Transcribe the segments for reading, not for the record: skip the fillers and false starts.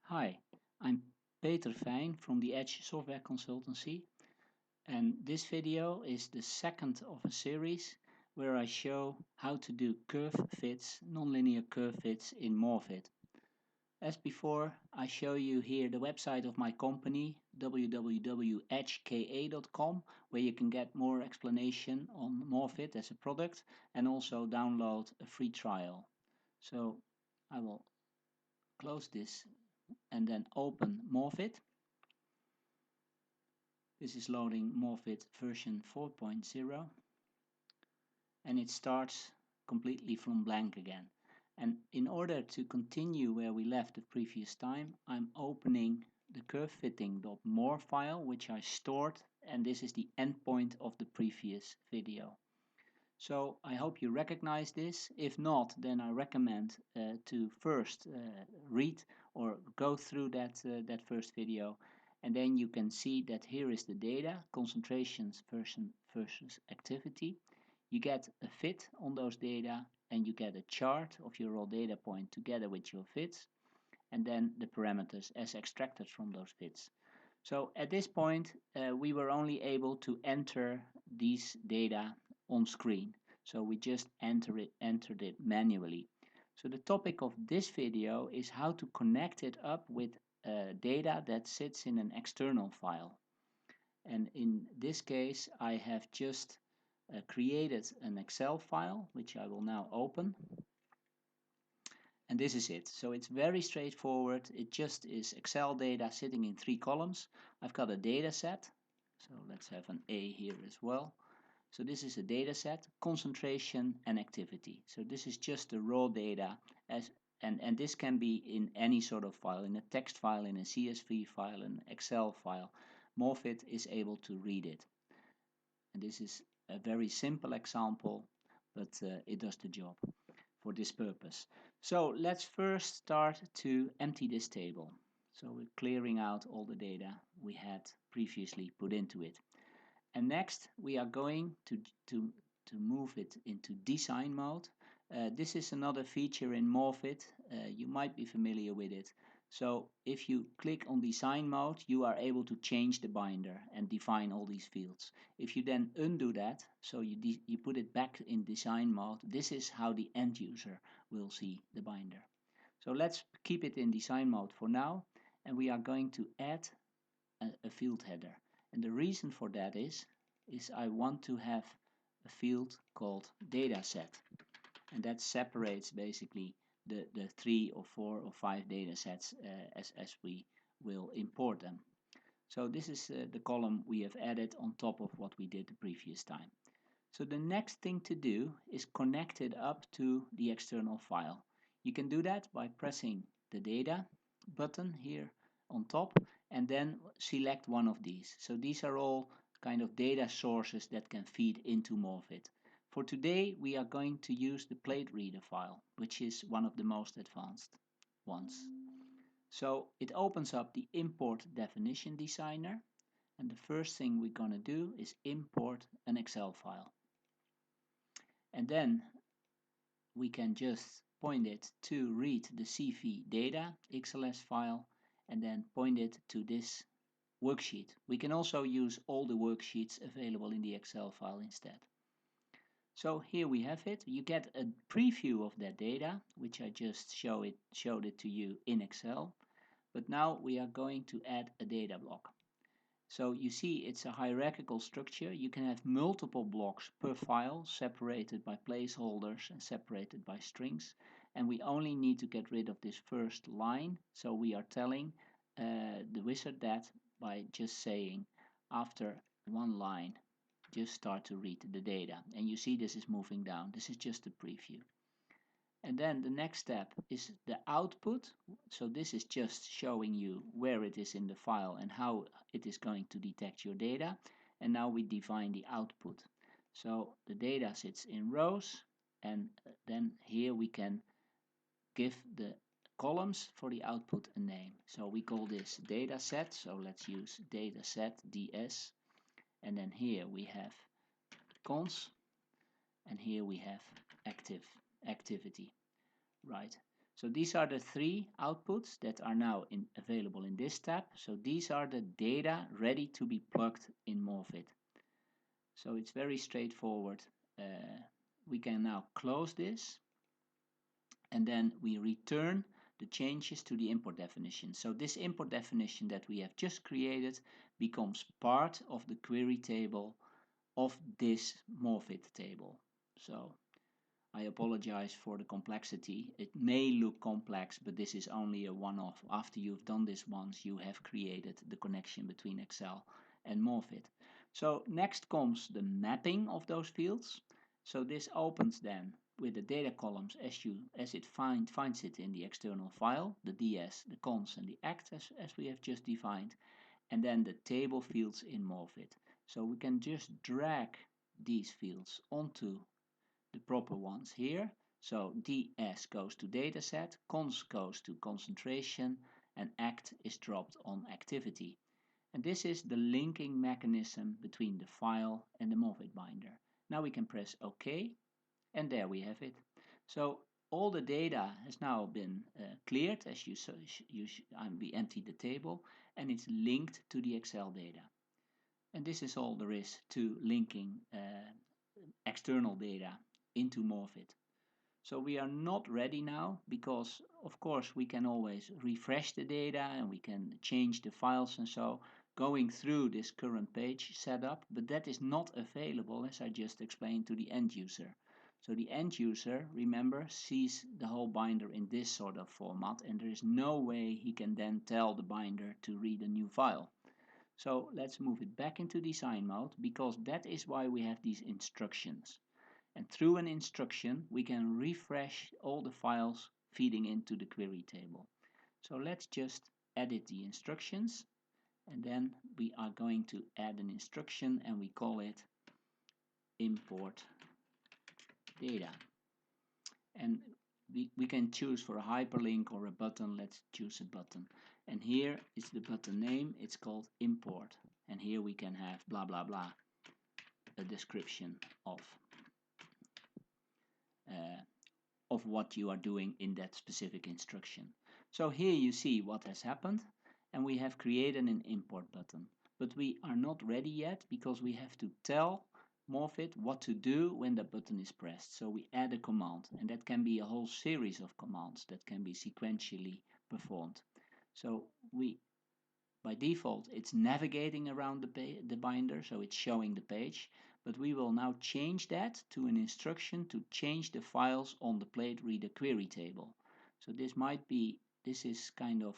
Hi, I'm Peter Fijn from the Edge Software Consultancy, and this video is the second of a series where I show how to do curve fits, nonlinear curve fits in Morphit. As before, I show you here the website of my company, www.edgeka.com, where you can get more explanation on Morphit as a product and also download a free trial. So I will close this and then open Morphit. This is loading Morphit version 4.0 and it starts completely from blank again. And in order to continue where we left the previous time, I'm opening the curvefitting.mor file which I stored, and this is the endpoint of the previous video. So I hope you recognize this. If not, then I recommend to first read or go through that first video, and then you can see that here is the data, concentrations versus activity. You get a fit on those data and you get a chart of your raw data point together with your fits, and then the parameters as extracted from those fits. So at this point we were only able to enter these data on screen. So we just entered it manually. So the topic of this video is how to connect it up with data that sits in an external file. And in this case I have just created an Excel file which I will now open. And this is it. So it's very straightforward. It just is Excel data sitting in 3 columns. I've got a data set. So let's have an A here as well. So this is a data set, concentration and activity. So this is just the raw data, and this can be in any sort of file, in a text file, in a CSV file, an Excel file. Morphit is able to read it. And this is a very simple example, but it does the job for this purpose. So let's first start to empty this table. So we're clearing out all the data we had previously put into it. And next we are going to move it into design mode. This is another feature in Morphit. You might be familiar with it. So if you click on design mode, you are able to change the binder and define all these fields. If you then undo that, so you put it back in design mode, this is how the end user will see the binder. So let's keep it in design mode for now, and we are going to add a field header. And the reason for that is I want to have a field called dataset, and that separates basically the 3 or 4 or 5 data sets as we will import them. So this is the column we have added on top of what we did the previous time. So the next thing to do is connect it up to the external file. You can do that by pressing the data button here on top and then select one of these. So these are all kind of data sources that can feed into Morphit. For today we are going to use the plate reader file, which is one of the most advanced ones. So it opens up the import definition designer, and the first thing we're going to do is import an Excel file. And then we can just point it to read the CV data XLS file and then point it to this worksheet. We can also use all the worksheets available in the Excel file instead. So here we have it. You get a preview of that data, which I just showed it to you in Excel. But now we are going to add a data block. So you see it's a hierarchical structure. You can have multiple blocks per file, separated by placeholders and separated by strings. And we only need to get rid of this first line. So we are telling the wizard that by just saying after one line, just start to read the data. And you see this is moving down. This is just a preview. And then the next step is the output. So this is just showing you where it is in the file and how it is going to detect your data. And now we define the output. So the data sits in rows, and then here we can give the columns for the output a name. So we call this data set. So let's use dataset ds. And then here we have cons, and here we have activity. Right, So these are the three outputs that are now available in this tab. So these are the data ready to be plugged in Morphit. So it's very straightforward. We can now close this, and then we return the changes to the import definition. So this import definition that we have just created becomes part of the query table of this Morphit table. So I apologize for the complexity. It may look complex, but this is only a one-off. After you've done this once, you have created the connection between Excel and Morphit. So next comes the mapping of those fields. So this opens then with the data columns as it finds it in the external file, the DS, the cons, and the act as we have just defined, and then the table fields in Morphit. So we can just drag these fields onto the proper ones here. So DS goes to dataset, cons goes to concentration, and act is dropped on activity. And this is the linking mechanism between the file and the Morphit binder. Now we can press OK, and there we have it. So all the data has now been cleared as we emptied the table, and it's linked to the Excel data. And this is all there is to linking external data into Morphit. So we are not ready now because of course we can always refresh the data and we can change the files and so going through this current page setup, but that is not available as I just explained to the end user. So the end user, remember, sees the whole binder in this sort of format and there is no way he can then tell the binder to read a new file. So let's move it back into design mode because that is why we have these instructions. And through an instruction, we can refresh all the files feeding into the query table. So let's just edit the instructions, and then we are going to add an instruction, and we call it import data. And we can choose for a hyperlink or a button. Let's choose a button. And here is the button name. It's called import. And here we can have blah, blah, blah, a description of what you are doing in that specific instruction. So here you see what has happened, and we have created an import button. But we are not ready yet because we have to tell Morphit what to do when the button is pressed. So we add a command, and that can be a whole series of commands that can be sequentially performed. So by default, it's navigating around the binder, so it's showing the page. But we will now change that to an instruction to change the files on the plate reader query table. So this is kind of,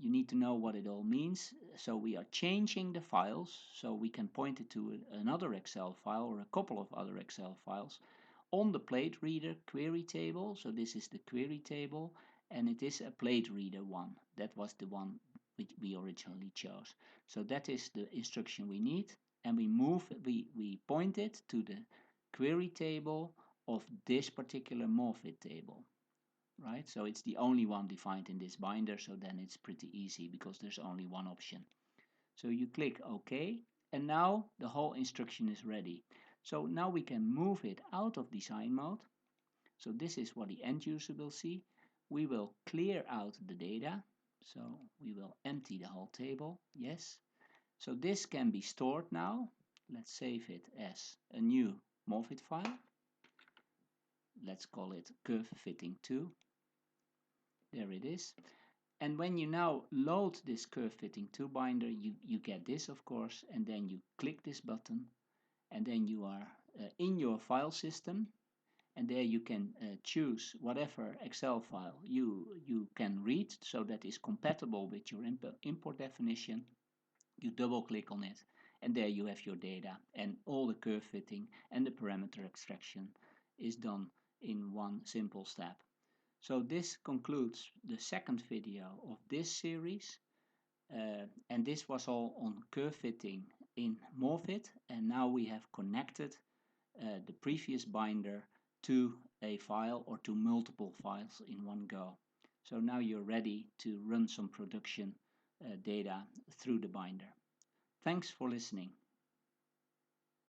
you need to know what it all means. So we are changing the files, so we can point it to another Excel file or a couple of other Excel files on the plate reader query table. So this is the query table, and it is a plate reader one. That was the one which we originally chose. So that is the instruction we need, and we point it to the query table of this particular Morphit table, right? So it's the only one defined in this binder, so then it's pretty easy because there's only one option. So you click OK, and now the whole instruction is ready. So now we can move it out of design mode. So this is what the end user will see. We will clear out the data. So we will empty the whole table, yes. So this can be stored now. Let's save it as a new Morphit file. Let's call it curve fitting 2. There it is. And when you now load this curve fitting 2 binder, you get this, of course, and then you click this button, and then you are in your file system, and there you can choose whatever Excel file you can read, so that is compatible with your import definition. You double click on it, and there you have your data, and all the curve fitting and the parameter extraction is done in one simple step. So this concludes the second video of this series, and this was all on curve fitting in Morphit, and now we have connected the previous binder to a file or to multiple files in one go. So now you're ready to run some production data through the binder. Thanks for listening.